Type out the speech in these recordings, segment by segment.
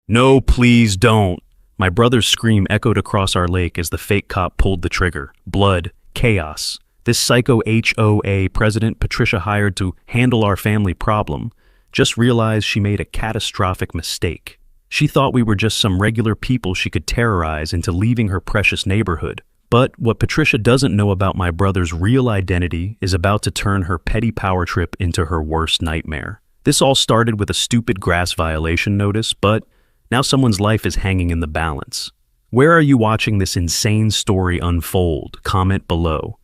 No, please don't. My brother's scream echoed across our lake as the fake cop pulled the trigger. Blood, chaos. This psycho HOA president Patricia hired to handle our family problem just realized she made a catastrophic mistake. She thought we were just some regular people she could terrorize into leaving her precious neighborhood. But what Patricia doesn't know about my brother's real identity is about to turn her petty power trip into her worst nightmare. This all started with a stupid grass violation notice, but now someone's life is hanging in the balance. Where are you watching this insane story unfold? Comment below.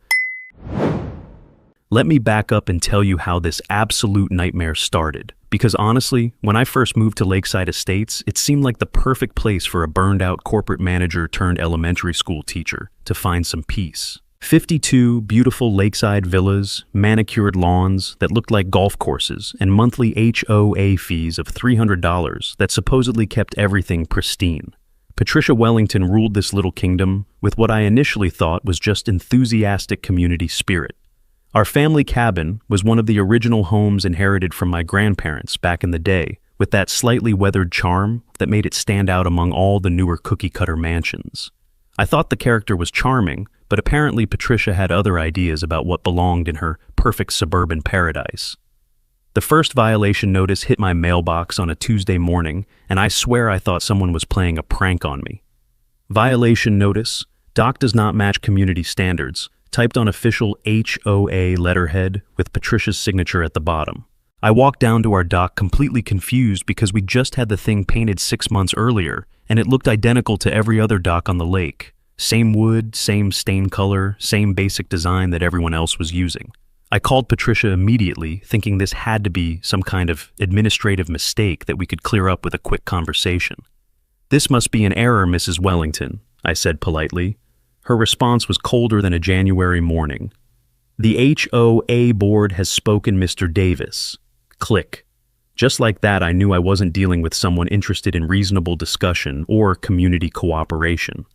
Let me back up and tell you how this absolute nightmare started. Because honestly, when I first moved to Lakeside Estates, it seemed like the perfect place for a burned-out corporate manager turned elementary school teacher to find some peace. 52 beautiful lakeside villas, manicured lawns that looked like golf courses, and monthly HOA fees of $300 that supposedly kept everything pristine. Patricia Wellington ruled this little kingdom with what I initially thought was just enthusiastic community spirit. Our family cabin was one of the original homes inherited from my grandparents back in the day, with that slightly weathered charm that made it stand out among all the newer cookie-cutter mansions. I thought the character was charming, but apparently Patricia had other ideas about what belonged in her perfect suburban paradise. The first violation notice hit my mailbox on a Tuesday morning, and I swear I thought someone was playing a prank on me. Violation notice: dock does not match community standards, typed on official HOA letterhead with Patricia's signature at the bottom. I walked down to our dock completely confused because we just had the thing painted 6 months earlier, and it looked identical to every other dock on the lake. Same wood, same stain color, same basic design that everyone else was using. I called Patricia immediately, thinking this had to be some kind of administrative mistake that we could clear up with a quick conversation. "This must be an error, Mrs. Wellington," I said politely. Her response was colder than a January morning. "The HOA board has spoken, Mr. Davis." Click. Just like that, I knew I wasn't dealing with someone interested in reasonable discussion or community cooperation.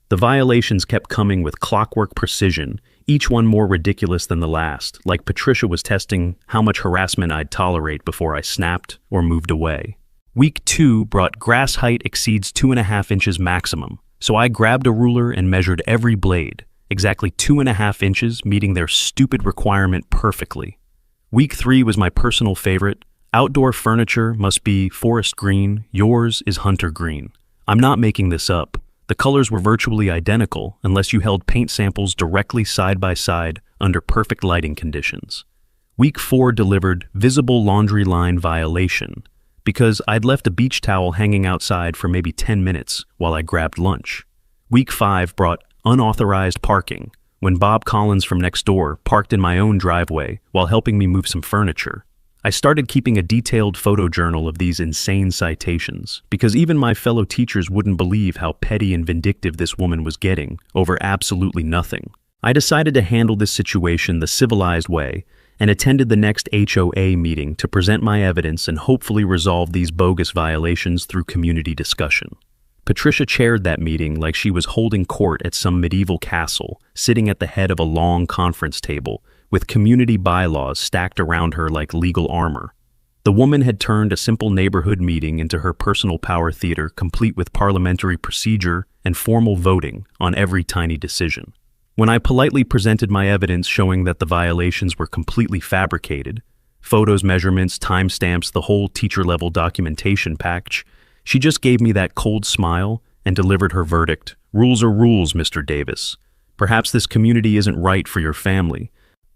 The violations kept coming with clockwork precision, each one more ridiculous than the last, like Patricia was testing how much harassment I'd tolerate before I snapped or moved away. Week 2 brought grass height exceeds 2.5 inches maximum. So I grabbed a ruler and measured every blade, exactly 2.5 inches, meeting their stupid requirement perfectly. Week 3 was my personal favorite. Outdoor furniture must be forest green, yours is hunter green. I'm not making this up. The colors were virtually identical unless you held paint samples directly side by side under perfect lighting conditions. Week 4 delivered visible laundry line violation, because I'd left a beach towel hanging outside for maybe 10 minutes while I grabbed lunch. Week 5 brought unauthorized parking, when Bob Collins from next door parked in my own driveway while helping me move some furniture. I started keeping a detailed photo journal of these insane citations, because even my fellow teachers wouldn't believe how petty and vindictive this woman was getting over absolutely nothing. I decided to handle this situation the civilized way, and attended the next HOA meeting to present my evidence and hopefully resolve these bogus violations through community discussion. Patricia chaired that meeting like she was holding court at some medieval castle, sitting at the head of a long conference table, with community bylaws stacked around her like legal armor. The woman had turned a simple neighborhood meeting into her personal power theater, complete with parliamentary procedure and formal voting on every tiny decision. When I politely presented my evidence showing that the violations were completely fabricated, photos, measurements, timestamps, the whole teacher-level documentation package, she just gave me that cold smile and delivered her verdict. "Rules are rules, Mr. Davis. Perhaps this community isn't right for your family."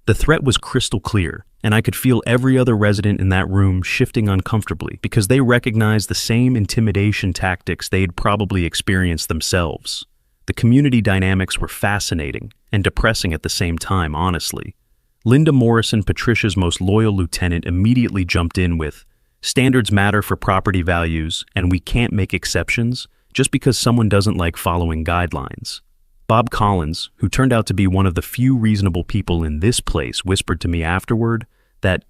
The threat was crystal clear, and I could feel every other resident in that room shifting uncomfortably because they recognized the same intimidation tactics they'd probably experienced themselves. The community dynamics were fascinating and depressing at the same time, honestly. Linda Morrison, Patricia's most loyal lieutenant, immediately jumped in with, "Standards matter for property values, and we can't make exceptions just because someone doesn't like following guidelines." Bob Collins, who turned out to be one of the few reasonable people in this place, whispered to me afterward that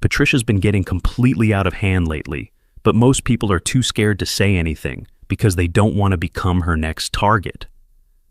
Patricia's been getting completely out of hand lately, but most people are too scared to say anything because they don't want to become her next target.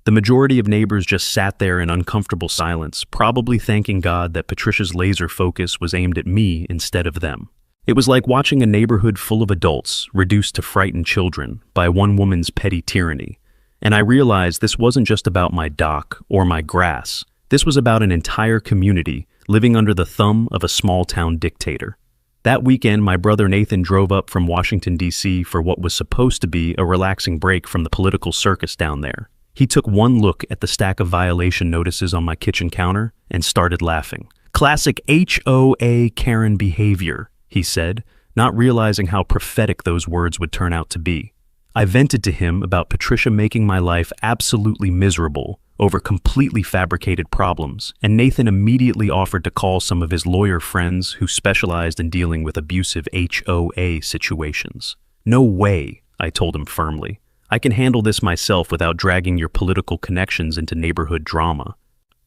The majority of neighbors just sat there in uncomfortable silence, probably thanking God that Patricia's laser focus was aimed at me instead of them. It was like watching a neighborhood full of adults reduced to frightened children by one woman's petty tyranny. And I realized this wasn't just about my dock or my grass. This was about an entire community living under the thumb of a small-town dictator. That weekend, my brother Nathan drove up from Washington, D.C. for what was supposed to be a relaxing break from the political circus down there. He took one look at the stack of violation notices on my kitchen counter and started laughing. "Classic HOA Karen behavior," he said, not realizing how prophetic those words would turn out to be. I vented to him about Patricia making my life absolutely miserable over completely fabricated problems, and Nathan immediately offered to call some of his lawyer friends who specialized in dealing with abusive HOA situations. "No way," I told him firmly. "I can handle this myself without dragging your political connections into neighborhood drama."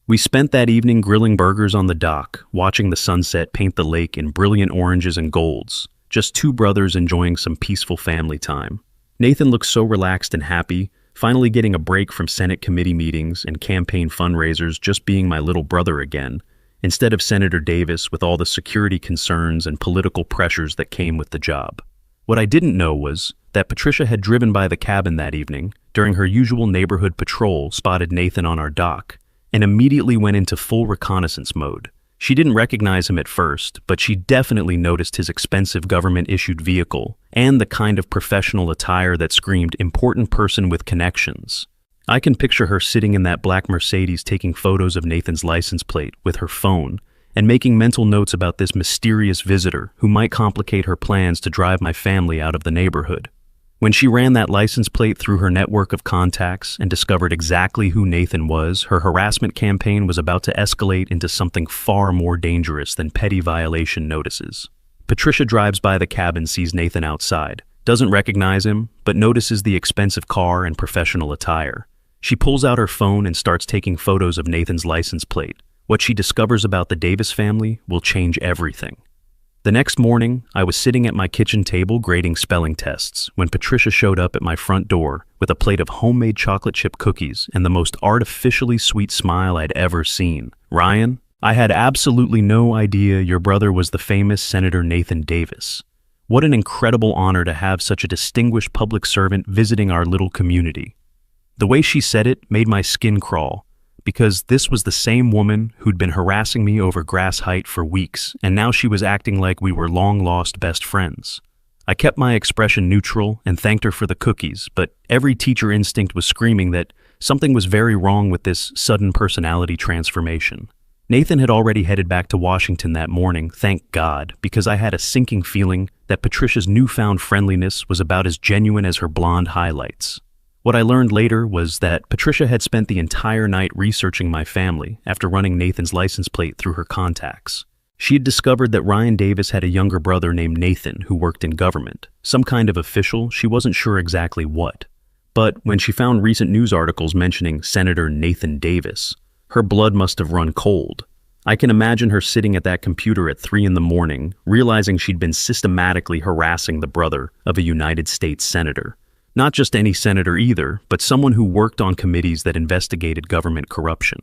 We spent that evening grilling burgers on the dock, watching the sunset paint the lake in brilliant oranges and golds, just two brothers enjoying some peaceful family time. Nathan looked so relaxed and happy, finally getting a break from Senate committee meetings and campaign fundraisers, just being my little brother again, instead of Senator Davis with all the security concerns and political pressures that came with the job. What I didn't know was that Patricia had driven by the cabin that evening during her usual neighborhood patrol, spotted Nathan on our dock, and immediately went into full reconnaissance mode. She didn't recognize him at first, but she definitely noticed his expensive government-issued vehicle and the kind of professional attire that screamed important person with connections. I can picture her sitting in that black Mercedes taking photos of Nathan's license plate with her phone and making mental notes about this mysterious visitor who might complicate her plans to drive my family out of the neighborhood. When she ran that license plate through her network of contacts and discovered exactly who Nathan was, her harassment campaign was about to escalate into something far more dangerous than petty violation notices. Patricia drives by the cabin, sees Nathan outside, doesn't recognize him, but notices the expensive car and professional attire. She pulls out her phone and starts taking photos of Nathan's license plate. What she discovers about the Davis family will change everything. The next morning, I was sitting at my kitchen table grading spelling tests when Patricia showed up at my front door with a plate of homemade chocolate chip cookies and the most artificially sweet smile I'd ever seen. "Ryan, I had absolutely no idea your brother was the famous Senator Nathan Davis. What an incredible honor to have such a distinguished public servant visiting our little community." The way she said it made my skin crawl, because this was the same woman who'd been harassing me over grass height for weeks, and now she was acting like we were long-lost best friends. I kept my expression neutral and thanked her for the cookies, but every teacher instinct was screaming that something was very wrong with this sudden personality transformation. Nathan had already headed back to Washington that morning, thank God, because I had a sinking feeling that Patricia's newfound friendliness was about as genuine as her blonde highlights. What I learned later was that Patricia had spent the entire night researching my family after running Nathan's license plate through her contacts. She had discovered that Ryan Davis had a younger brother named Nathan who worked in government, some kind of official, she wasn't sure exactly what. But when she found recent news articles mentioning Senator Nathan Davis, her blood must have run cold. I can imagine her sitting at that computer at 3 in the morning, realizing she'd been systematically harassing the brother of a United States senator. Not just any senator either, but someone who worked on committees that investigated government corruption.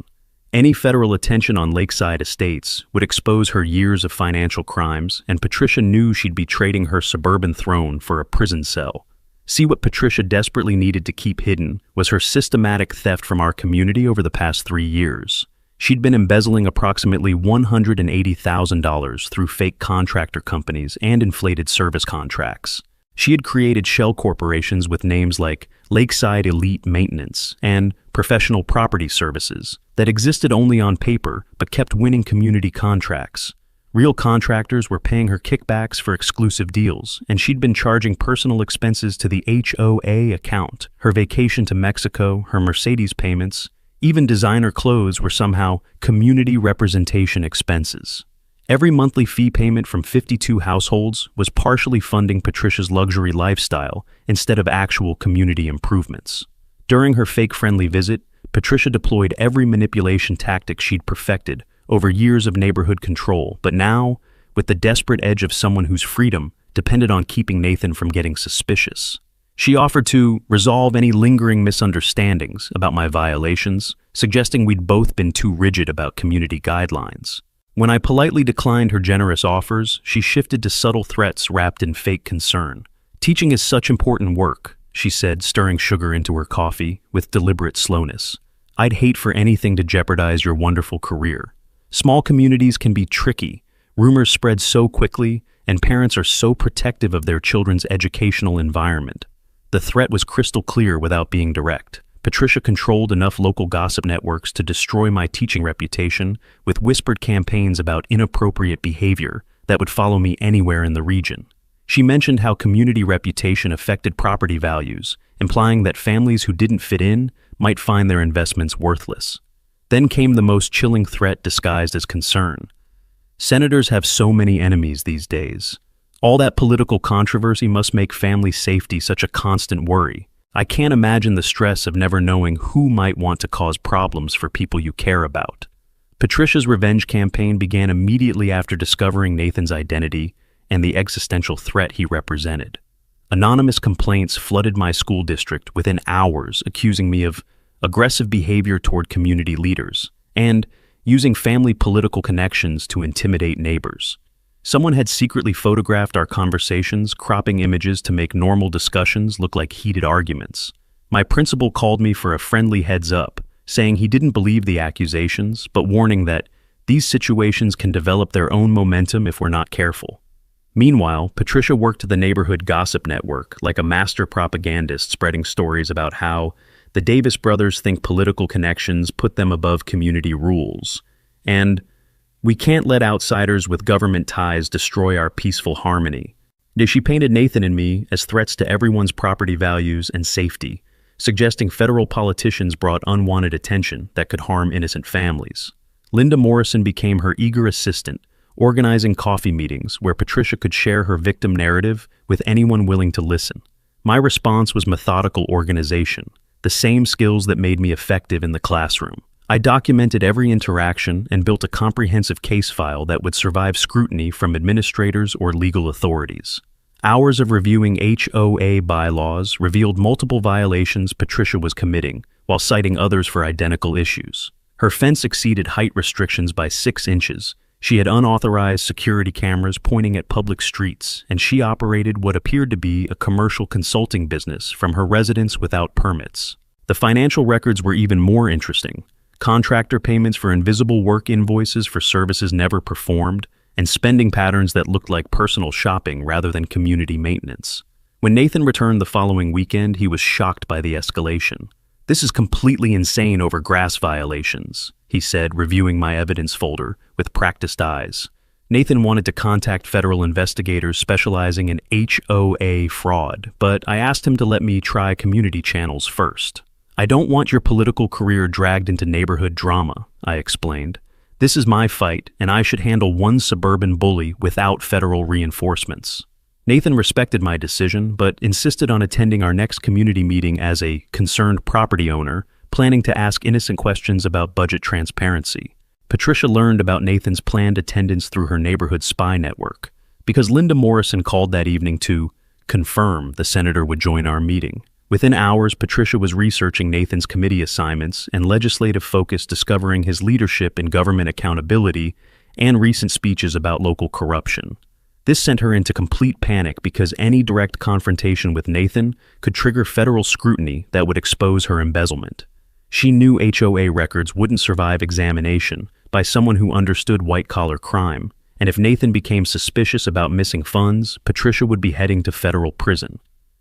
Any federal attention on Lakeside Estates would expose her years of financial crimes, and Patricia knew she'd be trading her suburban throne for a prison cell. See, what Patricia desperately needed to keep hidden was her systematic theft from our community over the past 3 years. She'd been embezzling approximately $180,000 through fake contractor companies and inflated service contracts. She had created shell corporations with names like Lakeside Elite Maintenance and Professional Property Services that existed only on paper but kept winning community contracts. Real contractors were paying her kickbacks for exclusive deals, and she'd been charging personal expenses to the HOA account. Her vacation to Mexico, her Mercedes payments, even designer clothes were somehow community representation expenses. Every monthly fee payment from 52 households was partially funding Patricia's luxury lifestyle instead of actual community improvements. During her fake-friendly visit, Patricia deployed every manipulation tactic she'd perfected over years of neighborhood control, but now, with the desperate edge of someone whose freedom depended on keeping Nathan from getting suspicious, she offered to resolve any lingering misunderstandings about my violations, suggesting we'd both been too rigid about community guidelines. When I politely declined her generous offers, she shifted to subtle threats wrapped in fake concern. "Teaching is such important work," she said, stirring sugar into her coffee with deliberate slowness. "I'd hate for anything to jeopardize your wonderful career. Small communities can be tricky. Rumors spread so quickly, and parents are so protective of their children's educational environment." The threat was crystal clear without being direct. Patricia controlled enough local gossip networks to destroy my teaching reputation with whispered campaigns about inappropriate behavior that would follow me anywhere in the region. She mentioned how community reputation affected property values, implying that families who didn't fit in might find their investments worthless. Then came the most chilling threat disguised as concern. "Senators have so many enemies these days. All that political controversy must make family safety such a constant worry. I can't imagine the stress of never knowing who might want to cause problems for people you care about." Patricia's revenge campaign began immediately after discovering Nathan's identity and the existential threat he represented. Anonymous complaints flooded my school district within hours, accusing me of aggressive behavior toward community leaders and using family political connections to intimidate neighbors. Someone had secretly photographed our conversations, cropping images to make normal discussions look like heated arguments. My principal called me for a friendly heads up, saying he didn't believe the accusations, but warning that these situations can develop their own momentum if we're not careful. Meanwhile, Patricia worked the neighborhood gossip network like a master propagandist, spreading stories about how the Davis brothers think political connections put them above community rules, and "we can't let outsiders with government ties destroy our peaceful harmony." She painted Nathan and me as threats to everyone's property values and safety, suggesting federal politicians brought unwanted attention that could harm innocent families. Linda Morrison became her eager assistant, organizing coffee meetings where Patricia could share her victim narrative with anyone willing to listen. My response was methodical organization, the same skills that made me effective in the classroom. I documented every interaction and built a comprehensive case file that would survive scrutiny from administrators or legal authorities. Hours of reviewing HOA bylaws revealed multiple violations Patricia was committing, while citing others for identical issues. Her fence exceeded height restrictions by 6 inches. She had unauthorized security cameras pointing at public streets, and she operated what appeared to be a commercial consulting business from her residence without permits. The financial records were even more interesting. Contractor payments for invisible work invoices for services never performed, and spending patterns that looked like personal shopping rather than community maintenance. When Nathan returned the following weekend, he was shocked by the escalation. "This is completely insane over grass violations," he said, reviewing my evidence folder with practiced eyes. Nathan wanted to contact federal investigators specializing in HOA fraud, but I asked him to let me try community channels first. "I don't want your political career dragged into neighborhood drama," I explained. "This is my fight, and I should handle one suburban bully without federal reinforcements." Nathan respected my decision, but insisted on attending our next community meeting as a concerned property owner, planning to ask innocent questions about budget transparency. Patricia learned about Nathan's planned attendance through her neighborhood spy network, because Linda Morrison called that evening to confirm the senator would join our meeting. Within hours, Patricia was researching Nathan's committee assignments and legislative focus, discovering his leadership in government accountability and recent speeches about local corruption. This sent her into complete panic because any direct confrontation with Nathan could trigger federal scrutiny that would expose her embezzlement. She knew HOA records wouldn't survive examination by someone who understood white-collar crime, and if Nathan became suspicious about missing funds, Patricia would be heading to federal prison.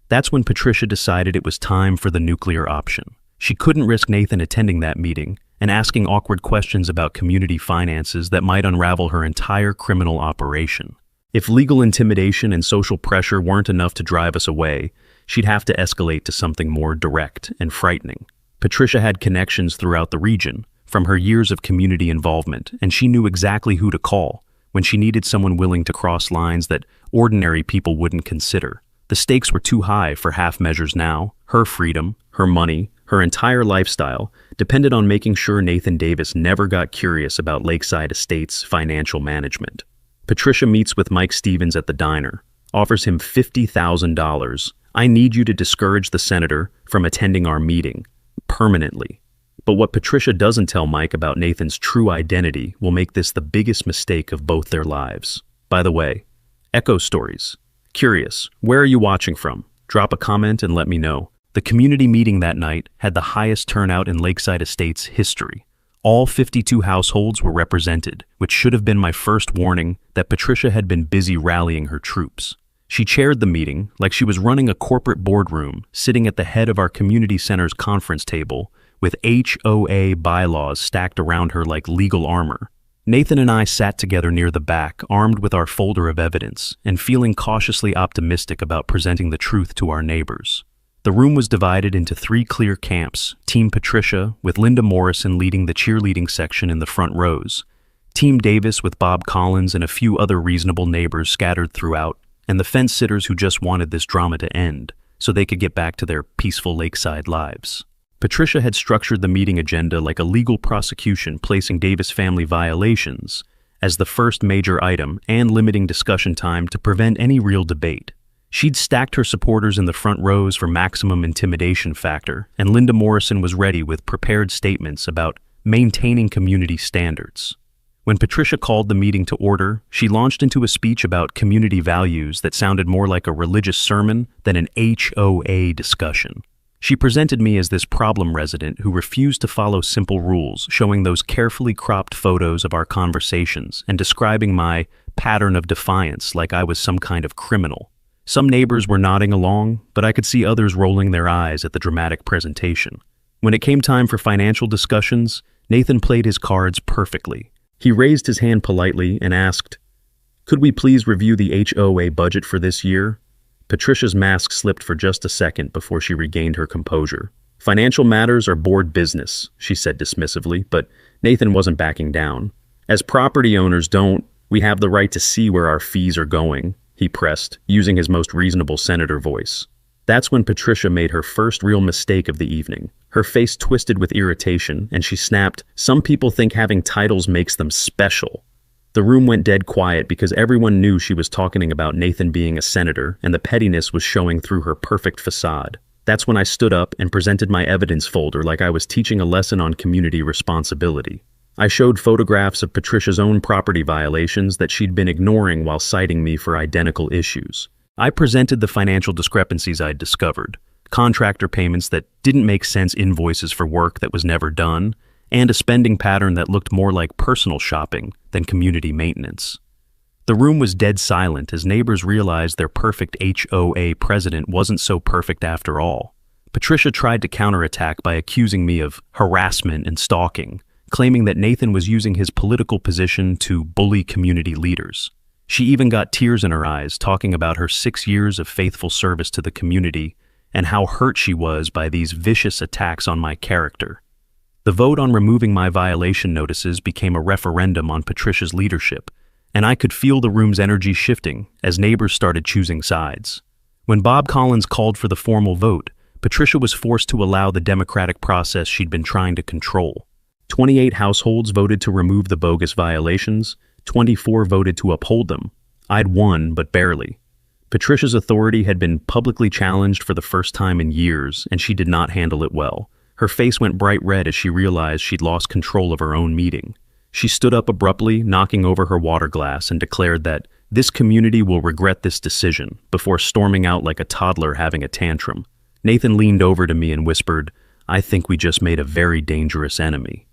That's when Patricia decided it was time for the nuclear option. She couldn't risk Nathan attending that meeting and asking awkward questions about community finances that might unravel her entire criminal operation. If legal intimidation and social pressure weren't enough to drive us away, she'd have to escalate to something more direct and frightening. Patricia had connections throughout the region from her years of community involvement, and she knew exactly who to call when she needed someone willing to cross lines that ordinary people wouldn't consider. The stakes were too high for half measures now. Her freedom, her money, her entire lifestyle depended on making sure Nathan Davis never got curious about Lakeside Estates' financial management. Patricia meets with Mike Stevens at the diner, offers him $50,000. "I need you to discourage the senator from attending our meeting permanently." But what Patricia doesn't tell Mike about Nathan's true identity will make this the biggest mistake of both their lives. By the way, Echo Stories. Curious, where are you watching from? Drop a comment and let me know. The community meeting that night had the highest turnout in Lakeside Estates history. All 52 households were represented, which should have been my first warning that Patricia had been busy rallying her troops. She chaired the meeting like she was running a corporate boardroom, sitting at the head of our community center's conference table, with HOA bylaws stacked around her like legal armor. Nathan and I sat together near the back, armed with our folder of evidence, and feeling cautiously optimistic about presenting the truth to our neighbors. The room was divided into 3 clear camps: Team Patricia, with Linda Morrison leading the cheerleading section in the front rows, Team Davis with Bob Collins and a few other reasonable neighbors scattered throughout, and the fence sitters who just wanted this drama to end so they could get back to their peaceful lakeside lives. Patricia had structured the meeting agenda like a legal prosecution, placing Davis family violations as the first major item and limiting discussion time to prevent any real debate. She'd stacked her supporters in the front rows for maximum intimidation factor, and Linda Morrison was ready with prepared statements about maintaining community standards. When Patricia called the meeting to order, she launched into a speech about community values that sounded more like a religious sermon than an HOA discussion. She presented me as this problem resident who refused to follow simple rules, showing those carefully cropped photos of our conversations and describing my pattern of defiance like I was some kind of criminal. Some neighbors were nodding along, but I could see others rolling their eyes at the dramatic presentation. When it came time for financial discussions, Nathan played his cards perfectly. He raised his hand politely and asked, "Could we please review the HOA budget for this year?" Patricia's mask slipped for just a second before she regained her composure. "Financial matters are board business," she said dismissively, but Nathan wasn't backing down. "As property owners, we have the right to see where our fees are going," he pressed, using his most reasonable senator voice. That's when Patricia made her first real mistake of the evening. Her face twisted with irritation, and she snapped, "Some people think having titles makes them special." The room went dead quiet because everyone knew she was talking about Nathan being a senator, and the pettiness was showing through her perfect facade. That's when I stood up and presented my evidence folder like I was teaching a lesson on community responsibility. I showed photographs of Patricia's own property violations that she'd been ignoring while citing me for identical issues. I presented the financial discrepancies I'd discovered, contractor payments that didn't make sense, invoices for work that was never done, and a spending pattern that looked more like personal shopping than community maintenance. The room was dead silent as neighbors realized their perfect HOA president wasn't so perfect after all. Patricia tried to counterattack by accusing me of harassment and stalking, claiming that Nathan was using his political position to bully community leaders. She even got tears in her eyes talking about her 6 years of faithful service to the community and how hurt she was by these vicious attacks on my character. The vote on removing my violation notices became a referendum on Patricia's leadership, and I could feel the room's energy shifting as neighbors started choosing sides. When Bob Collins called for the formal vote, Patricia was forced to allow the democratic process she'd been trying to control. 28 households voted to remove the bogus violations, 24 voted to uphold them. I'd won, but barely. Patricia's authority had been publicly challenged for the first time in years, and she did not handle it well. Her face went bright red as she realized she'd lost control of her own meeting. She stood up abruptly, knocking over her water glass, and declared that this community will regret this decision, before storming out like a toddler having a tantrum. Nathan leaned over to me and whispered, "I think we just made a very dangerous enemy."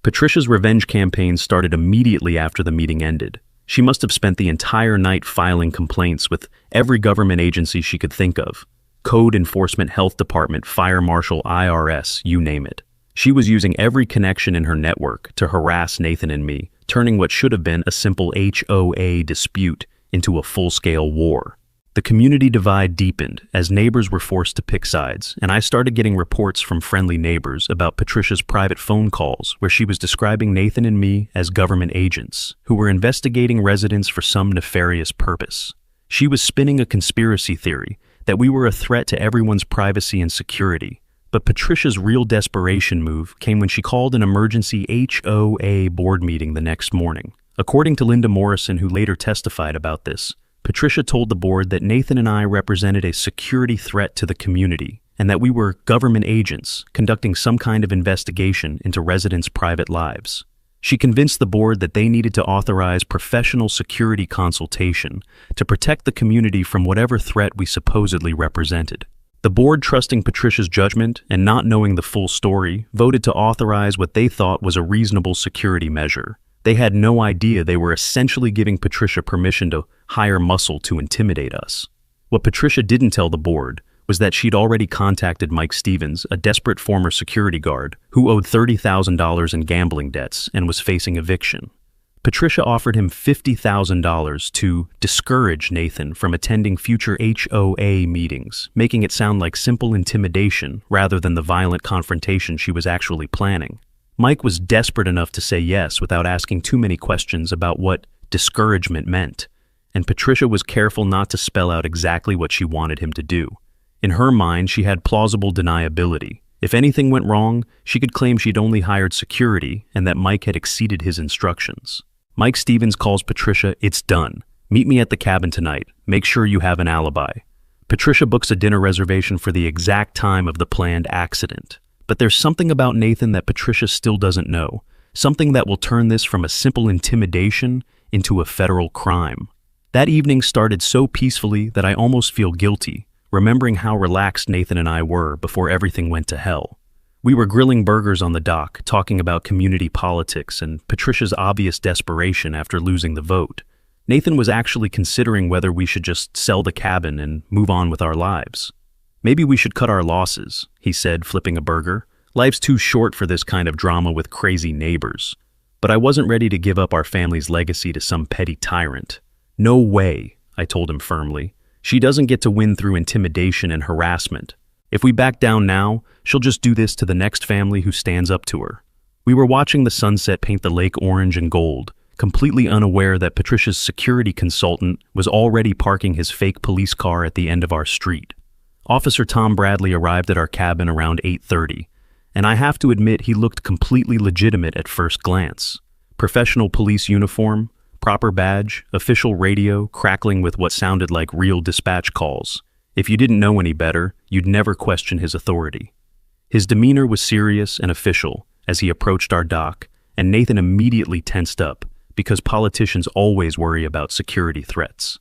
Patricia's revenge campaign started immediately after the meeting ended. She must have spent the entire night filing complaints with every government agency she could think of. Code enforcement, health department, fire marshal, IRS, you name it. She was using every connection in her network to harass Nathan and me, turning what should have been a simple HOA dispute into a full-scale war. The community divide deepened as neighbors were forced to pick sides, and I started getting reports from friendly neighbors about Patricia's private phone calls where she was describing Nathan and me as government agents who were investigating residents for some nefarious purpose. She was spinning a conspiracy theory that we were a threat to everyone's privacy and security. But Patricia's real desperation move came when she called an emergency HOA board meeting the next morning. According to Linda Morrison, who later testified about this, Patricia told the board that Nathan and I represented a security threat to the community and that we were government agents conducting some kind of investigation into residents' private lives. She convinced the board that they needed to authorize professional security consultation to protect the community from whatever threat we supposedly represented. The board, trusting Patricia's judgment and not knowing the full story, voted to authorize what they thought was a reasonable security measure. They had no idea they were essentially giving Patricia permission to hire muscle to intimidate us. What Patricia didn't tell the board was that she'd already contacted Mike Stevens, a desperate former security guard who owed $30,000 in gambling debts and was facing eviction. Patricia offered him $50,000 to discourage Nathan from attending future HOA meetings, making it sound like simple intimidation rather than the violent confrontation she was actually planning. Mike was desperate enough to say yes without asking too many questions about what discouragement meant, and Patricia was careful not to spell out exactly what she wanted him to do. In her mind, she had plausible deniability. If anything went wrong, she could claim she'd only hired security and that Mike had exceeded his instructions. Mike Stevens calls Patricia, "It's done. Meet me at the cabin tonight. Make sure you have an alibi." Patricia books a dinner reservation for the exact time of the planned accident. But there's something about Nathan that Patricia still doesn't know, something that will turn this from a simple intimidation into a federal crime. That evening started so peacefully that I almost feel guilty, remembering how relaxed Nathan and I were before everything went to hell. We were grilling burgers on the dock, talking about community politics and Patricia's obvious desperation after losing the vote. Nathan was actually considering whether we should just sell the cabin and move on with our lives. "Maybe we should cut our losses," he said, flipping a burger. "Life's too short for this kind of drama with crazy neighbors." But I wasn't ready to give up our family's legacy to some petty tyrant. "No way," I told him firmly. "She doesn't get to win through intimidation and harassment. If we back down now, she'll just do this to the next family who stands up to her." We were watching the sunset paint the lake orange and gold, completely unaware that Patricia's security consultant was already parking his fake police car at the end of our street. Officer Tom Bradley arrived at our cabin around 8:30, and I have to admit he looked completely legitimate at first glance. Professional police uniform, proper badge, official radio crackling with what sounded like real dispatch calls. If you didn't know any better, you'd never question his authority. His demeanor was serious and official as he approached our dock, and Nathan immediately tensed up, because politicians always worry about security threats.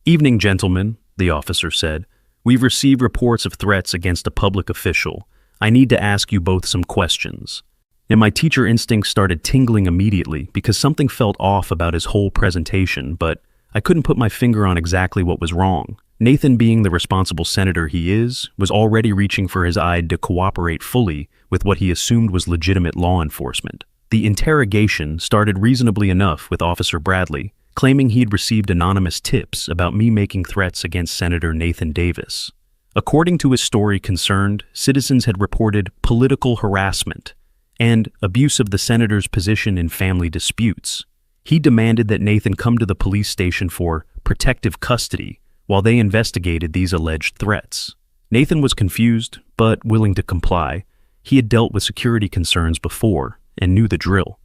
"Evening, gentlemen," the officer said. "We've received reports of threats against a public official. I need to ask you both some questions." And my teacher instinct started tingling immediately because something felt off about his whole presentation, but I couldn't put my finger on exactly what was wrong. Nathan, being the responsible senator he is, was already reaching for his aide to cooperate fully with what he assumed was legitimate law enforcement. The interrogation started reasonably enough with Officer Bradley, claiming he'd received anonymous tips about me making threats against Senator Nathan Davis. According to his story concerned, citizens had reported political harassment and abuse of the senator's position in family disputes. He demanded that Nathan come to the police station for protective custody while they investigated these alleged threats. Nathan was confused, but willing to comply. He had dealt with security concerns before and knew the drill.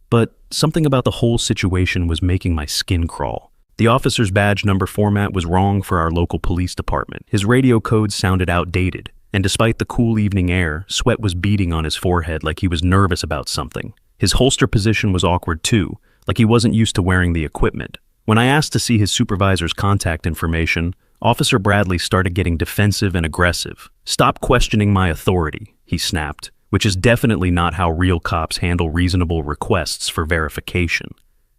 But something about the whole situation was making my skin crawl. The officer's badge number format was wrong for our local police department. His radio code sounded outdated, and despite the cool evening air, sweat was beading on his forehead like he was nervous about something. His holster position was awkward too, like he wasn't used to wearing the equipment. When I asked to see his supervisor's contact information, Officer Bradley started getting defensive and aggressive. "Stop questioning my authority," he snapped, which is definitely not how real cops handle reasonable requests for verification.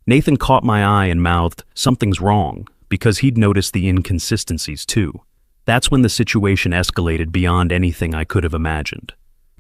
Nathan caught my eye and mouthed, "Something's wrong," because he'd noticed the inconsistencies too. That's when the situation escalated beyond anything I could have imagined.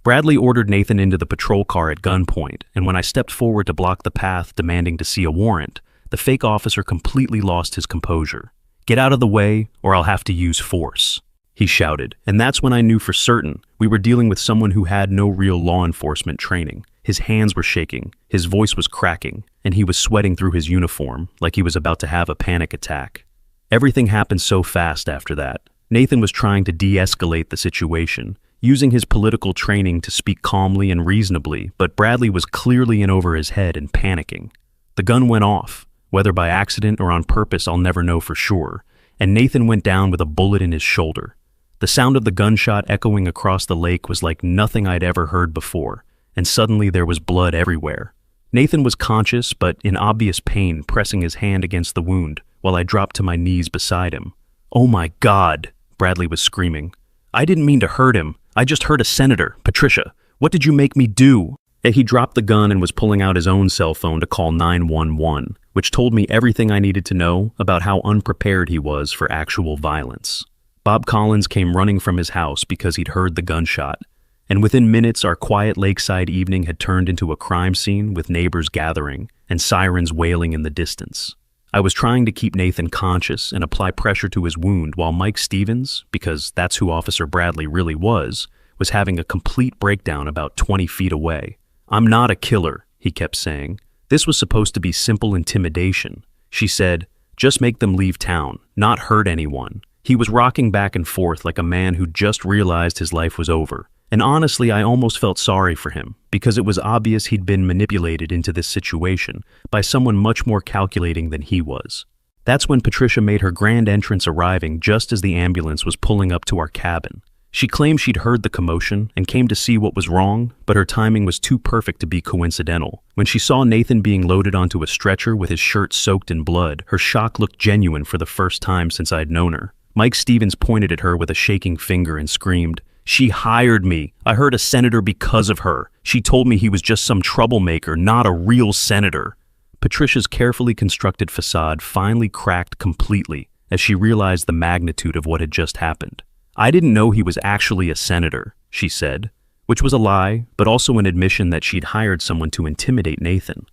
Bradley ordered Nathan into the patrol car at gunpoint, and when I stepped forward to block the path demanding to see a warrant, the fake officer completely lost his composure. "Get out of the way, or I'll have to use force," he shouted, and that's when I knew for certain we were dealing with someone who had no real law enforcement training. His hands were shaking, his voice was cracking, and he was sweating through his uniform like he was about to have a panic attack. Everything happened so fast after that. Nathan was trying to de-escalate the situation, using his political training to speak calmly and reasonably, but Bradley was clearly in over his head and panicking. The gun went off, whether by accident or on purpose I'll never know for sure, and Nathan went down with a bullet in his shoulder. The sound of the gunshot echoing across the lake was like nothing I'd ever heard before, and suddenly there was blood everywhere. Nathan was conscious but in obvious pain, pressing his hand against the wound while I dropped to my knees beside him. "Oh my God," Bradley was screaming. "I didn't mean to hurt him. I just hurt a senator. Patricia, what did you make me do?" He dropped the gun and was pulling out his own cell phone to call 911, which told me everything I needed to know about how unprepared he was for actual violence. Bob Collins came running from his house because he'd heard the gunshot, and within minutes our quiet lakeside evening had turned into a crime scene with neighbors gathering and sirens wailing in the distance. I was trying to keep Nathan conscious and apply pressure to his wound while Mike Stevens, because that's who Officer Bradley really was having a complete breakdown about 20 feet away. "I'm not a killer," he kept saying. "This was supposed to be simple intimidation." She said, "Just make them leave town, not hurt anyone." He was rocking back and forth like a man who just realized his life was over. And honestly, I almost felt sorry for him, because it was obvious he'd been manipulated into this situation by someone much more calculating than he was. That's when Patricia made her grand entrance, arriving just as the ambulance was pulling up to our cabin. She claimed she'd heard the commotion and came to see what was wrong, but her timing was too perfect to be coincidental. When she saw Nathan being loaded onto a stretcher with his shirt soaked in blood, her shock looked genuine for the first time since I'd known her. Mike Stevens pointed at her with a shaking finger and screamed, "She hired me. I hurt a senator because of her. She told me he was just some troublemaker, not a real senator." Patricia's carefully constructed facade finally cracked completely as she realized the magnitude of what had just happened. "I didn't know he was actually a senator," she said, which was a lie, but also an admission that she'd hired someone to intimidate Nathan.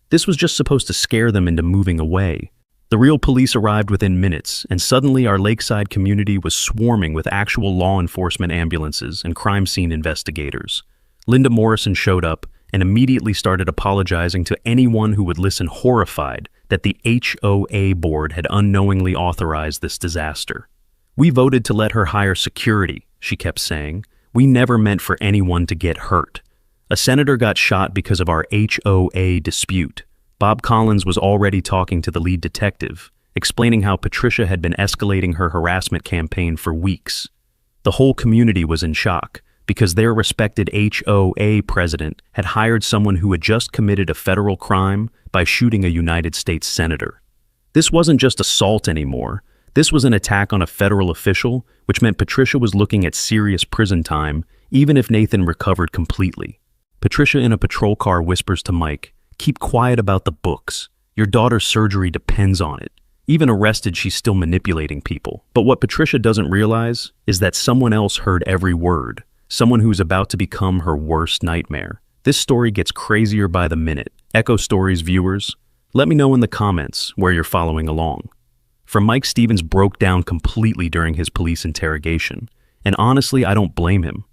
This was just supposed to scare them into moving away. The real police arrived within minutes, and suddenly our lakeside community was swarming with actual law enforcement ambulances and crime scene investigators. Linda Morrison showed up and immediately started apologizing to anyone who would listen, horrified that the HOA board had unknowingly authorized this disaster. "We voted to let her hire security," she kept saying. "We never meant for anyone to get hurt. A senator got shot because of our HOA dispute." Bob Collins was already talking to the lead detective, explaining how Patricia had been escalating her harassment campaign for weeks. The whole community was in shock, because their respected HOA president had hired someone who had just committed a federal crime by shooting a United States senator. This wasn't just assault anymore. This was an attack on a federal official, which meant Patricia was looking at serious prison time, even if Nathan recovered completely. Patricia in a patrol car whispers to Mike, "Keep quiet about the books. Your daughter's surgery depends on it." Even arrested, she's still manipulating people. But what Patricia doesn't realize is that someone else heard every word, someone who's about to become her worst nightmare. This story gets crazier by the minute. Echo Stories viewers, let me know in the comments where you're following along. For Mike Stevens broke down completely during his police interrogation, and honestly, I don't blame him.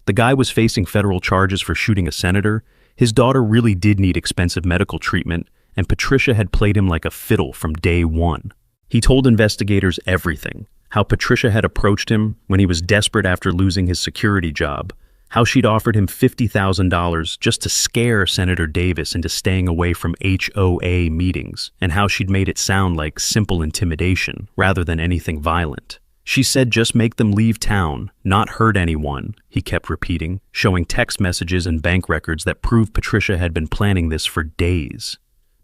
The guy was facing federal charges for shooting a senator. His daughter really did need expensive medical treatment, and Patricia had played him like a fiddle from day one. He told investigators everything, how Patricia had approached him when he was desperate after losing his security job, how she'd offered him $50,000 just to scare Senator Davis into staying away from HOA meetings, and how she'd made it sound like simple intimidation rather than anything violent. She said, "Just make them leave town, not hurt anyone," he kept repeating, showing text messages and bank records that proved Patricia had been planning this for days.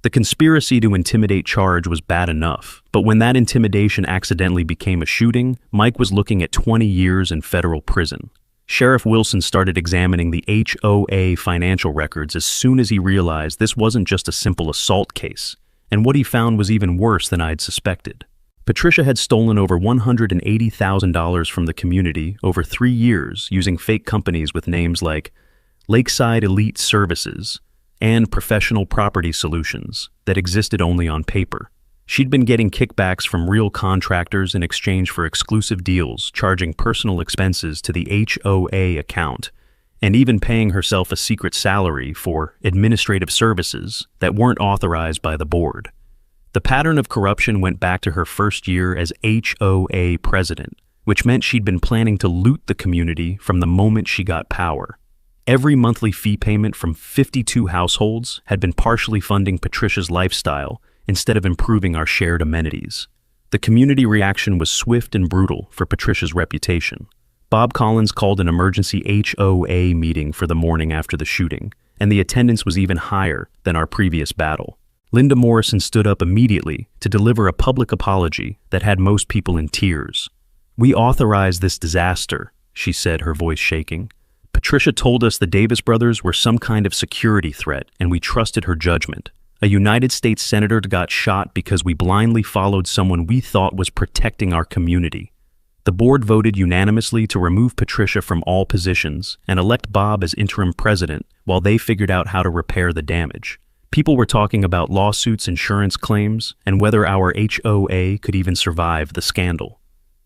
The conspiracy to intimidate charge was bad enough, but when that intimidation accidentally became a shooting, Mike was looking at 20 years in federal prison. Sheriff Wilson started examining the HOA financial records as soon as he realized this wasn't just a simple assault case, and what he found was even worse than I'd suspected. Patricia had stolen over $180,000 from the community over 3 years using fake companies with names like Lakeside Elite Services and Professional Property Solutions that existed only on paper. She'd been getting kickbacks from real contractors in exchange for exclusive deals, charging personal expenses to the HOA account, and even paying herself a secret salary for administrative services that weren't authorized by the board. The pattern of corruption went back to her first year as HOA president, which meant she'd been planning to loot the community from the moment she got power. Every monthly fee payment from 52 households had been partially funding Patricia's lifestyle instead of improving our shared amenities. The community reaction was swift and brutal for Patricia's reputation. Bob Collins called an emergency HOA meeting for the morning after the shooting, and the attendance was even higher than our previous battle. Linda Morrison stood up immediately to deliver a public apology that had most people in tears. "We authorized this disaster," she said, her voice shaking. "Patricia told us the Davis brothers were some kind of security threat, and we trusted her judgment. A United States senator got shot because we blindly followed someone we thought was protecting our community." The board voted unanimously to remove Patricia from all positions and elect Bob as interim president while they figured out how to repair the damage. People were talking about lawsuits, insurance claims, and whether our HOA could even survive the scandal.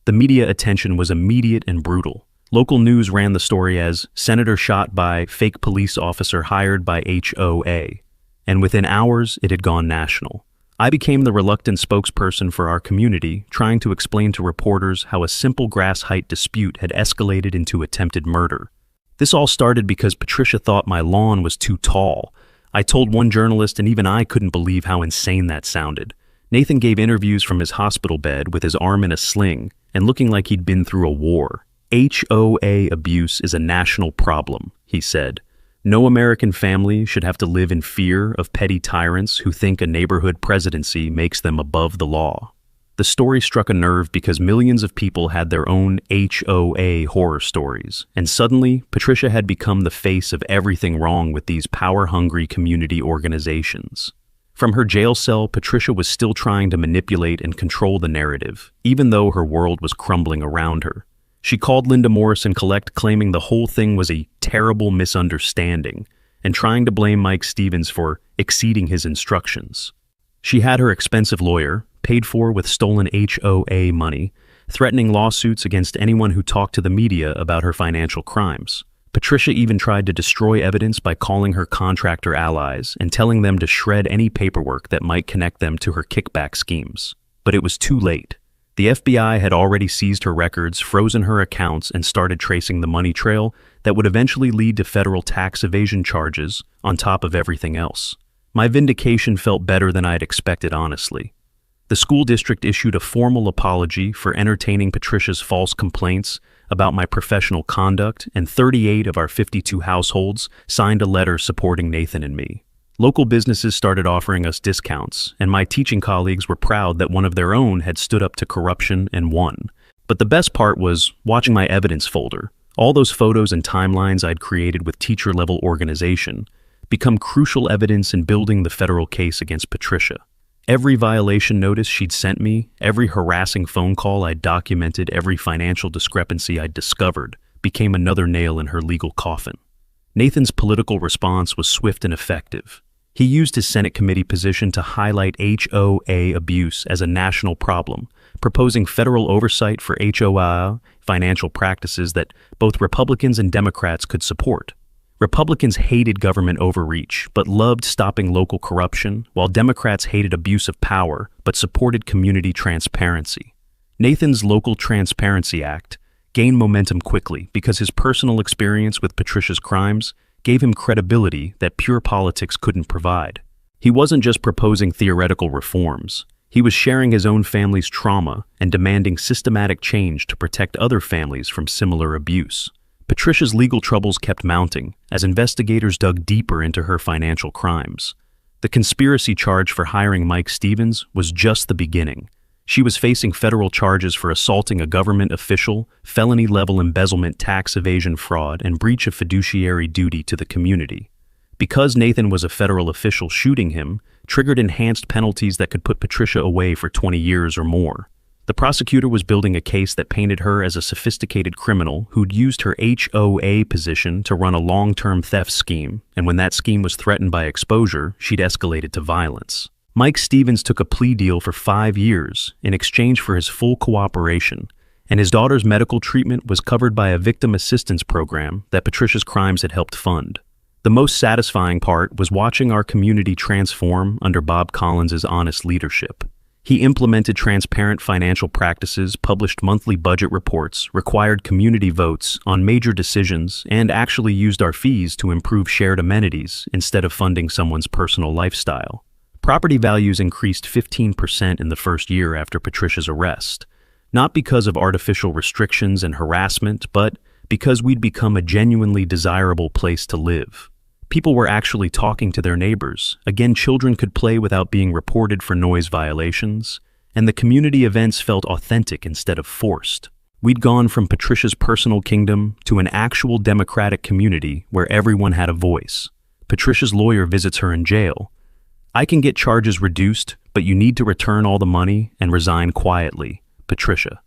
The media attention was immediate and brutal. Local news ran the story as "Senator shot by fake police officer hired by HOA." And within hours, it had gone national. I became the reluctant spokesperson for our community, trying to explain to reporters how a simple grass height dispute had escalated into attempted murder. This all started because Patricia thought my lawn was too tall. I told one journalist, and even I couldn't believe how insane that sounded. Nathan gave interviews from his hospital bed with his arm in a sling and looking like he'd been through a war. "HOA abuse is a national problem," he said. "No American family should have to live in fear of petty tyrants who think a neighborhood presidency makes them above the law." The story struck a nerve because millions of people had their own HOA horror stories, and suddenly Patricia had become the face of everything wrong with these power-hungry community organizations. From her jail cell, Patricia was still trying to manipulate and control the narrative, even though her world was crumbling around her. She called Linda Morrison collect, claiming the whole thing was a terrible misunderstanding, and trying to blame Mike Stevens for exceeding his instructions. She had her expensive lawyer, paid for with stolen HOA money, threatening lawsuits against anyone who talked to the media about her financial crimes. Patricia even tried to destroy evidence by calling her contractor allies and telling them to shred any paperwork that might connect them to her kickback schemes. But it was too late. The FBI had already seized her records, frozen her accounts, and started tracing the money trail that would eventually lead to federal tax evasion charges on top of everything else. My vindication felt better than I had expected, honestly. The school district issued a formal apology for entertaining Patricia's false complaints about my professional conduct, and 38 of our 52 households signed a letter supporting Nathan and me. Local businesses started offering us discounts, and my teaching colleagues were proud that one of their own had stood up to corruption and won. But the best part was watching my evidence folder. All those photos and timelines I'd created with teacher-level organization become crucial evidence in building the federal case against Patricia. Every violation notice she'd sent me, every harassing phone call I'd documented, every financial discrepancy I'd discovered became another nail in her legal coffin. Nathan's political response was swift and effective. He used his Senate committee position to highlight HOA abuse as a national problem, proposing federal oversight for HOA financial practices that both Republicans and Democrats could support. Republicans hated government overreach, but loved stopping local corruption, while Democrats hated abuse of power, but supported community transparency. Nathan's Local Transparency Act gained momentum quickly because his personal experience with Patricia's crimes gave him credibility that pure politics couldn't provide. He wasn't just proposing theoretical reforms. He was sharing his own family's trauma and demanding systematic change to protect other families from similar abuse. Patricia's legal troubles kept mounting as investigators dug deeper into her financial crimes. The conspiracy charge for hiring Mike Stevens was just the beginning. She was facing federal charges for assaulting a government official, felony-level embezzlement, tax evasion, fraud, and breach of fiduciary duty to the community. Because Nathan was a federal official, shooting him triggered enhanced penalties that could put Patricia away for 20 years or more. The prosecutor was building a case that painted her as a sophisticated criminal who'd used her HOA position to run a long-term theft scheme, and when that scheme was threatened by exposure, she'd escalated to violence. Mike Stevens took a plea deal for 5 years in exchange for his full cooperation, and his daughter's medical treatment was covered by a victim assistance program that Patricia's crimes had helped fund. The most satisfying part was watching our community transform under Bob Collins' honest leadership. He implemented transparent financial practices, published monthly budget reports, required community votes on major decisions, and actually used our fees to improve shared amenities instead of funding someone's personal lifestyle. Property values increased 15% in the first year after Patricia's arrest. Not because of artificial restrictions and harassment, but because we'd become a genuinely desirable place to live. People were actually talking to their neighbors. Again, children could play without being reported for noise violations, and the community events felt authentic instead of forced. We'd gone from Patricia's personal kingdom to an actual democratic community where everyone had a voice. Patricia's lawyer visits her in jail. "I can get charges reduced, but you need to return all the money and resign quietly." Patricia: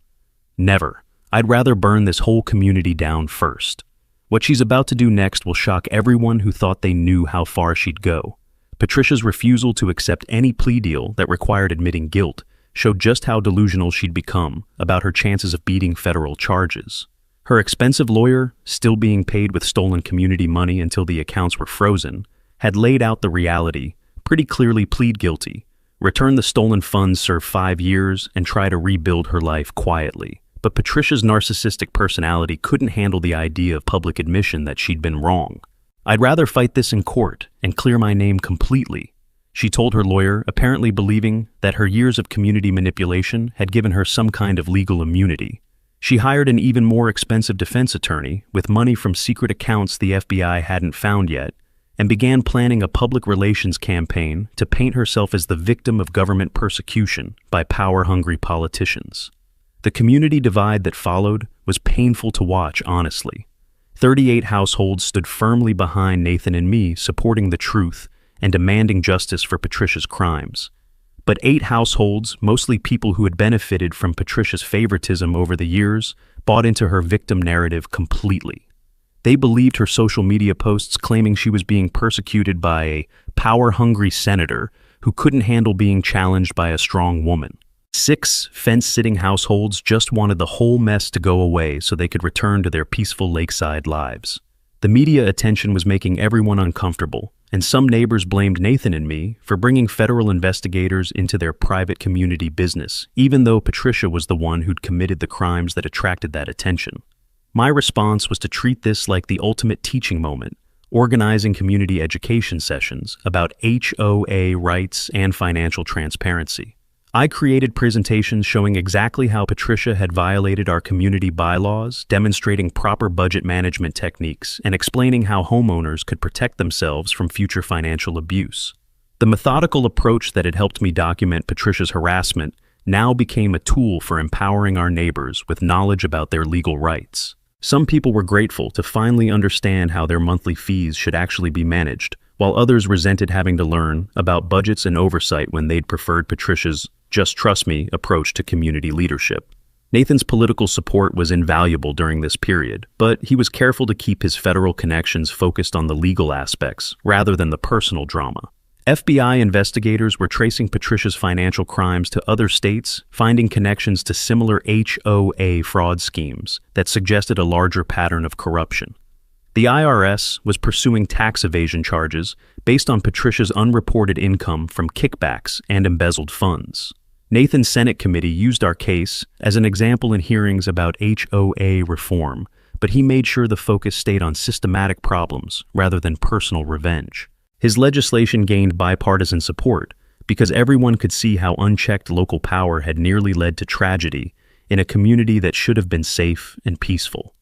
"Never. I'd rather burn this whole community down first." What she's about to do next will shock everyone who thought they knew how far she'd go. Patricia's refusal to accept any plea deal that required admitting guilt showed just how delusional she'd become about her chances of beating federal charges. Her expensive lawyer, still being paid with stolen community money until the accounts were frozen, had laid out the reality, pretty clearly: plead guilty, return the stolen funds, serve 5 years, and try to rebuild her life quietly. But Patricia's narcissistic personality couldn't handle the idea of public admission that she'd been wrong. "I'd rather fight this in court and clear my name completely," she told her lawyer, apparently believing that her years of community manipulation had given her some kind of legal immunity. She hired an even more expensive defense attorney with money from secret accounts the FBI hadn't found yet, and began planning a public relations campaign to paint herself as the victim of government persecution by power-hungry politicians. The community divide that followed was painful to watch, honestly. 38 households stood firmly behind Nathan and me, supporting the truth and demanding justice for Patricia's crimes. But 8 households, mostly people who had benefited from Patricia's favoritism over the years, bought into her victim narrative completely. They believed her social media posts claiming she was being persecuted by a power-hungry senator who couldn't handle being challenged by a strong woman. 6 fence-sitting households just wanted the whole mess to go away so they could return to their peaceful lakeside lives. The media attention was making everyone uncomfortable, and some neighbors blamed Nathan and me for bringing federal investigators into their private community business, even though Patricia was the one who'd committed the crimes that attracted that attention. My response was to treat this like the ultimate teaching moment, organizing community education sessions about HOA rights and financial transparency. I created presentations showing exactly how Patricia had violated our community bylaws, demonstrating proper budget management techniques, and explaining how homeowners could protect themselves from future financial abuse. The methodical approach that had helped me document Patricia's harassment now became a tool for empowering our neighbors with knowledge about their legal rights. Some people were grateful to finally understand how their monthly fees should actually be managed, while others resented having to learn about budgets and oversight when they'd preferred Patricia's "just trust me" approach to community leadership. Nathan's political support was invaluable during this period, but he was careful to keep his federal connections focused on the legal aspects rather than the personal drama. FBI investigators were tracing Patricia's financial crimes to other states, finding connections to similar HOA fraud schemes that suggested a larger pattern of corruption. The IRS was pursuing tax evasion charges based on Patricia's unreported income from kickbacks and embezzled funds. Nathan's Senate committee used our case as an example in hearings about HOA reform, but he made sure the focus stayed on systematic problems rather than personal revenge. His legislation gained bipartisan support because everyone could see how unchecked local power had nearly led to tragedy in a community that should have been safe and peaceful.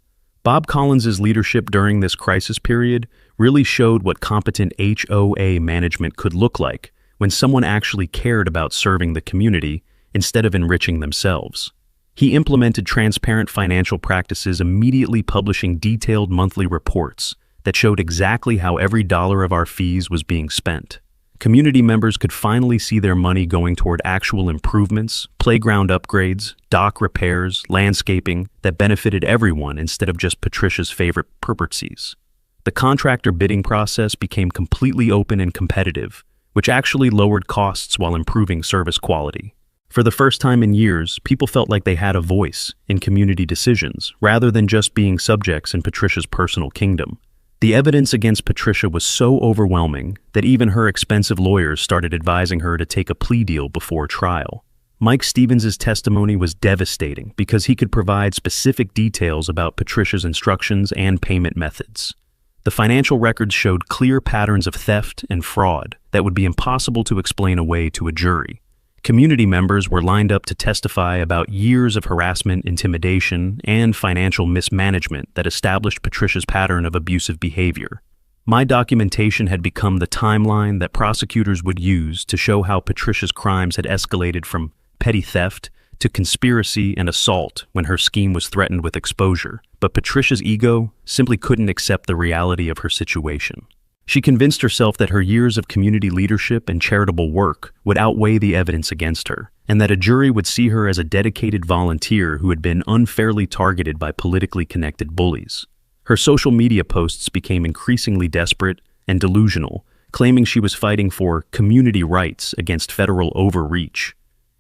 Bob Collins's leadership during this crisis period really showed what competent HOA management could look like when someone actually cared about serving the community instead of enriching themselves. He implemented transparent financial practices, immediately publishing detailed monthly reports that showed exactly how every dollar of our fees was being spent. Community members could finally see their money going toward actual improvements, playground upgrades, dock repairs, landscaping that benefited everyone instead of just Patricia's favorite purposes. The contractor bidding process became completely open and competitive, which actually lowered costs while improving service quality. For the first time in years, people felt like they had a voice in community decisions, rather than just being subjects in Patricia's personal kingdom. The evidence against Patricia was so overwhelming that even her expensive lawyers started advising her to take a plea deal before trial. Mike Stevens' testimony was devastating because he could provide specific details about Patricia's instructions and payment methods. The financial records showed clear patterns of theft and fraud that would be impossible to explain away to a jury. Community members were lined up to testify about years of harassment, intimidation, and financial mismanagement that established Patricia's pattern of abusive behavior. My documentation had become the timeline that prosecutors would use to show how Patricia's crimes had escalated from petty theft to conspiracy and assault when her scheme was threatened with exposure. But Patricia's ego simply couldn't accept the reality of her situation. She convinced herself that her years of community leadership and charitable work would outweigh the evidence against her, and that a jury would see her as a dedicated volunteer who had been unfairly targeted by politically connected bullies. Her social media posts became increasingly desperate and delusional, claiming she was fighting for community rights against federal overreach,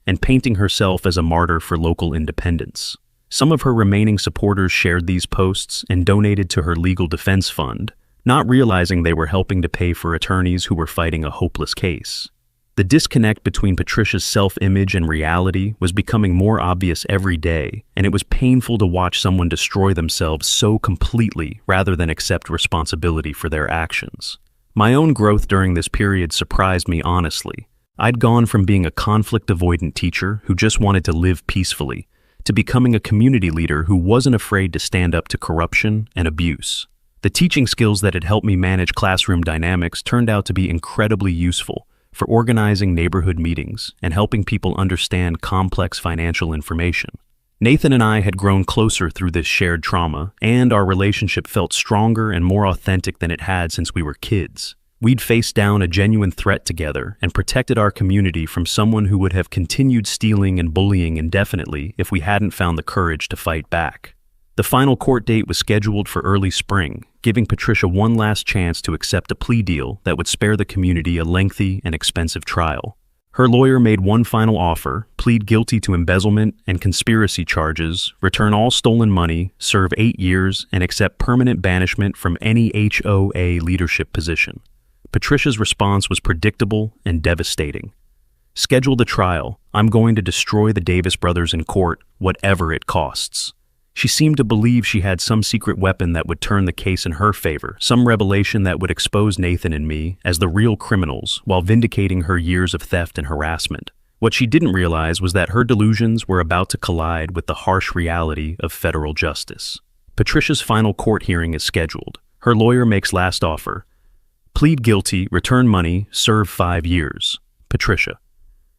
and painting herself as a martyr for local independence. Some of her remaining supporters shared these posts and donated to her legal defense fund, not realizing they were helping to pay for attorneys who were fighting a hopeless case. The disconnect between Patricia's self-image and reality was becoming more obvious every day, and it was painful to watch someone destroy themselves so completely rather than accept responsibility for their actions. My own growth during this period surprised me honestly. I'd gone from being a conflict-avoidant teacher who just wanted to live peacefully to becoming a community leader who wasn't afraid to stand up to corruption and abuse. The teaching skills that had helped me manage classroom dynamics turned out to be incredibly useful for organizing neighborhood meetings and helping people understand complex financial information. Nathan and I had grown closer through this shared trauma, and our relationship felt stronger and more authentic than it had since we were kids. We'd faced down a genuine threat together and protected our community from someone who would have continued stealing and bullying indefinitely if we hadn't found the courage to fight back. The final court date was scheduled for early spring, giving Patricia one last chance to accept a plea deal that would spare the community a lengthy and expensive trial. Her lawyer made one final offer: plead guilty to embezzlement and conspiracy charges, return all stolen money, serve 8 years, and accept permanent banishment from any HOA leadership position. Patricia's response was predictable and devastating. Schedule the trial. I'm going to destroy the Davis brothers in court, whatever it costs. She seemed to believe she had some secret weapon that would turn the case in her favor, some revelation that would expose Nathan and me as the real criminals while vindicating her years of theft and harassment. What she didn't realize was that her delusions were about to collide with the harsh reality of federal justice. Patricia's final court hearing is scheduled. Her lawyer makes last offer: plead guilty, return money, serve 5 years. Patricia: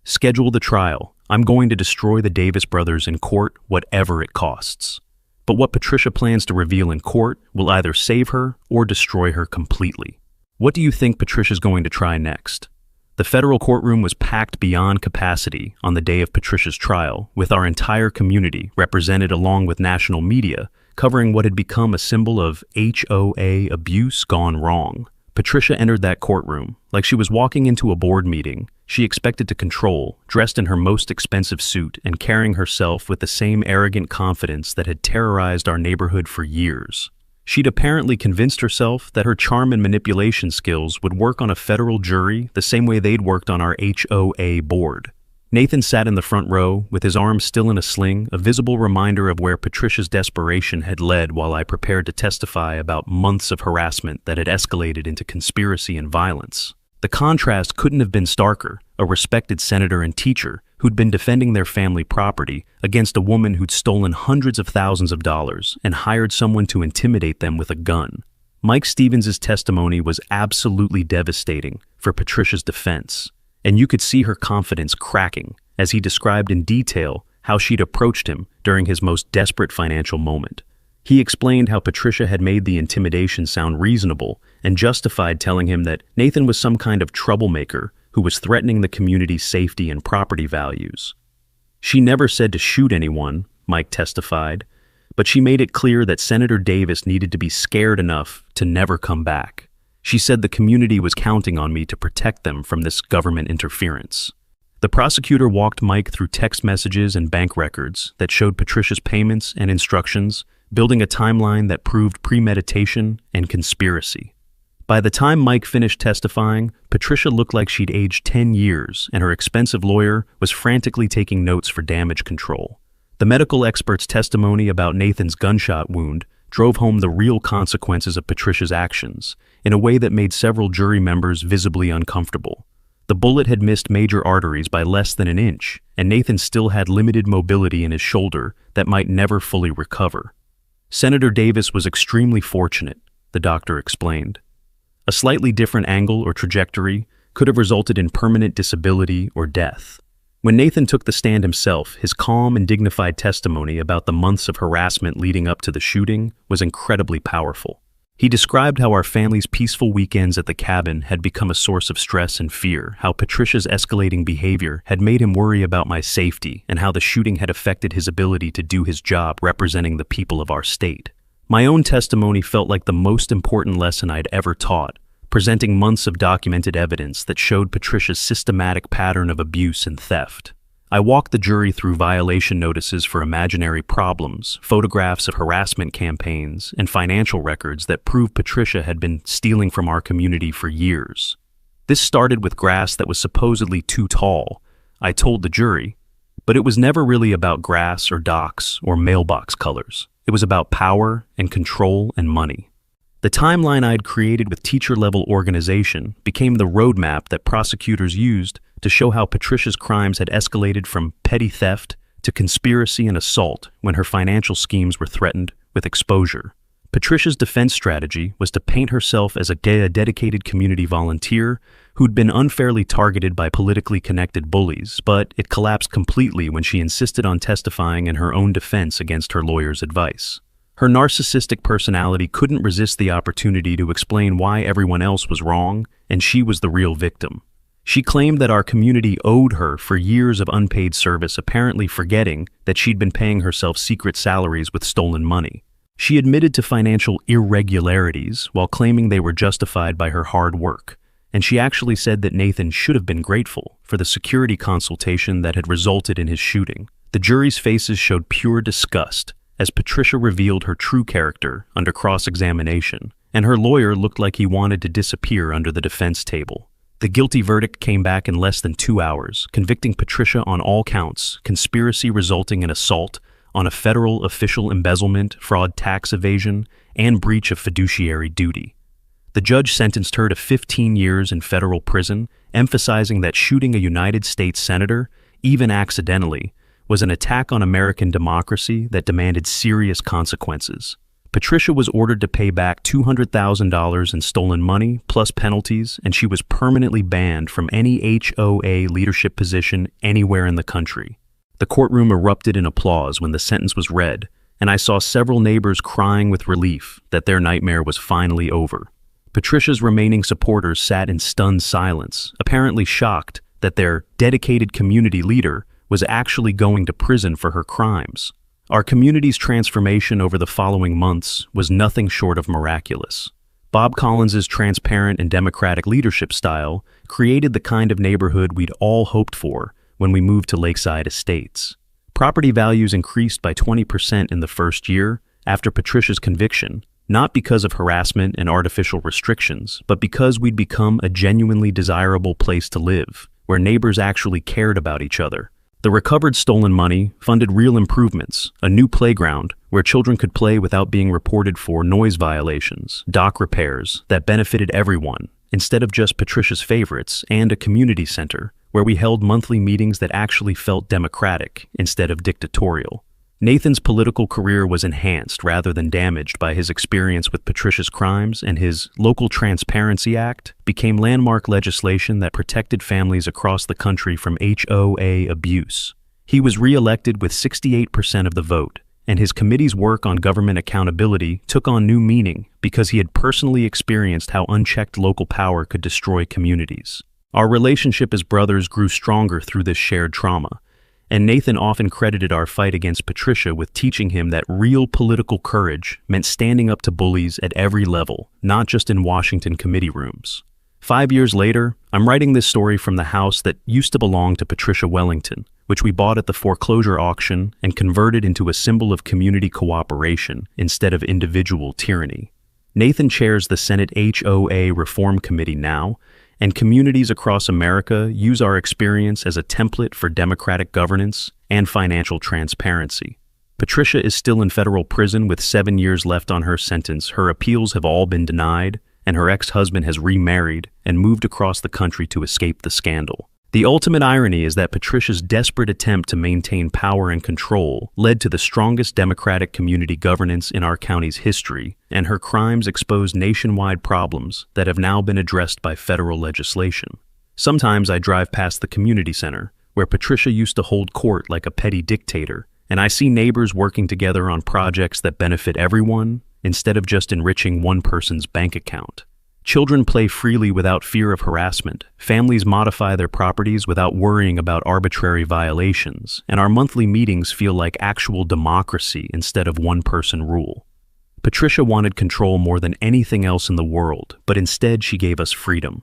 schedule the trial. I'm going to destroy the Davis brothers in court, whatever it costs. But what Patricia plans to reveal in court will either save her or destroy her completely. What do you think Patricia's going to try next? The federal courtroom was packed beyond capacity on the day of Patricia's trial, with our entire community represented along with national media covering what had become a symbol of HOA abuse gone wrong. Patricia entered that courtroom like she was walking into a board meeting she expected to control, dressed in her most expensive suit and carrying herself with the same arrogant confidence that had terrorized our neighborhood for years. She'd apparently convinced herself that her charm and manipulation skills would work on a federal jury the same way they'd worked on our HOA board. Nathan sat in the front row, with his arms still in a sling, a visible reminder of where Patricia's desperation had led while I prepared to testify about months of harassment that had escalated into conspiracy and violence. The contrast couldn't have been starker: a respected senator and teacher who'd been defending their family property against a woman who'd stolen hundreds of thousands of dollars and hired someone to intimidate them with a gun. Mike Stevens' testimony was absolutely devastating for Patricia's defense, and you could see her confidence cracking as he described in detail how she'd approached him during his most desperate financial moment. He explained how Patricia had made the intimidation sound reasonable and justified telling him that Nathan was some kind of troublemaker who was threatening the community's safety and property values. She never said to shoot anyone, Mike testified, but she made it clear that Senator Davis needed to be scared enough to never come back. She said the community was counting on me to protect them from this government interference. The prosecutor walked Mike through text messages and bank records that showed Patricia's payments and instructions, building a timeline that proved premeditation and conspiracy. By the time Mike finished testifying, Patricia looked like she'd aged 10 years, and her expensive lawyer was frantically taking notes for damage control. The medical expert's testimony about Nathan's gunshot wound drove home the real consequences of Patricia's actions in a way that made several jury members visibly uncomfortable. The bullet had missed major arteries by less than an inch, and Nathan still had limited mobility in his shoulder that might never fully recover. Senator Davis was extremely fortunate, the doctor explained. A slightly different angle or trajectory could have resulted in permanent disability or death. When Nathan took the stand himself, his calm and dignified testimony about the months of harassment leading up to the shooting was incredibly powerful. He described how our family's peaceful weekends at the cabin had become a source of stress and fear, how Patricia's escalating behavior had made him worry about my safety, and how the shooting had affected his ability to do his job representing the people of our state. My own testimony felt like the most important lesson I'd ever taught, presenting months of documented evidence that showed Patricia's systematic pattern of abuse and theft. I walked the jury through violation notices for imaginary problems, photographs of harassment campaigns, and financial records that proved Patricia had been stealing from our community for years. This started with grass that was supposedly too tall, I told the jury, but it was never really about grass or docks or mailbox colors. It was about power and control and money. The timeline I'd created with teacher-level organization became the roadmap that prosecutors used to show how Patricia's crimes had escalated from petty theft to conspiracy and assault when her financial schemes were threatened with exposure. Patricia's defense strategy was to paint herself as a dedicated community volunteer who'd been unfairly targeted by politically connected bullies, but it collapsed completely when she insisted on testifying in her own defense against her lawyer's advice. Her narcissistic personality couldn't resist the opportunity to explain why everyone else was wrong and she was the real victim. She claimed that our community owed her for years of unpaid service, apparently forgetting that she'd been paying herself secret salaries with stolen money. She admitted to financial irregularities while claiming they were justified by her hard work, and she actually said that Nathan should have been grateful for the security consultation that had resulted in his shooting. The jury's faces showed pure disgust as Patricia revealed her true character under cross-examination, and her lawyer looked like he wanted to disappear under the defense table. The guilty verdict came back in less than 2 hours, convicting Patricia on all counts: conspiracy resulting in assault on a federal official, embezzlement, fraud, tax evasion, and breach of fiduciary duty. The judge sentenced her to 15 years in federal prison, emphasizing that shooting a United States senator, even accidentally, was an attack on American democracy that demanded serious consequences. Patricia was ordered to pay back $200,000 in stolen money, plus penalties, and she was permanently banned from any HOA leadership position anywhere in the country. The courtroom erupted in applause when the sentence was read, and I saw several neighbors crying with relief that their nightmare was finally over. Patricia's remaining supporters sat in stunned silence, apparently shocked that their dedicated community leader was actually going to prison for her crimes. Our community's transformation over the following months was nothing short of miraculous. Bob Collins's transparent and democratic leadership style created the kind of neighborhood we'd all hoped for when we moved to Lakeside Estates. Property values increased by 20% in the first year after Patricia's conviction, not because of harassment and artificial restrictions, but because we'd become a genuinely desirable place to live, where neighbors actually cared about each other. The recovered stolen money funded real improvements: a new playground where children could play without being reported for noise violations, dock repairs that benefited everyone instead of just Patricia's favorites, and a community center where we held monthly meetings that actually felt democratic instead of dictatorial. Nathan's political career was enhanced rather than damaged by his experience with Patricia's crimes, and his Local Transparency Act became landmark legislation that protected families across the country from HOA abuse. He was re-elected with 68% of the vote, and his committee's work on government accountability took on new meaning because he had personally experienced how unchecked local power could destroy communities. Our relationship as brothers grew stronger through this shared trauma, and Nathan often credited our fight against Patricia with teaching him that real political courage meant standing up to bullies at every level, not just in Washington committee rooms. 5 years later, I'm writing this story from the house that used to belong to Patricia Wellington, which we bought at the foreclosure auction and converted into a symbol of community cooperation instead of individual tyranny. Nathan chairs the Senate HOA Reform Committee now, and communities across America use our experience as a template for democratic governance and financial transparency. Patricia is still in federal prison with 7 years left on her sentence. Her appeals have all been denied, and her ex-husband has remarried and moved across the country to escape the scandal. The ultimate irony is that Patricia's desperate attempt to maintain power and control led to the strongest democratic community governance in our county's history, and her crimes exposed nationwide problems that have now been addressed by federal legislation. Sometimes I drive past the community center, where Patricia used to hold court like a petty dictator, and I see neighbors working together on projects that benefit everyone instead of just enriching one person's bank account. Children play freely without fear of harassment, families modify their properties without worrying about arbitrary violations, and our monthly meetings feel like actual democracy instead of one-person rule. Patricia wanted control more than anything else in the world, but instead she gave us freedom.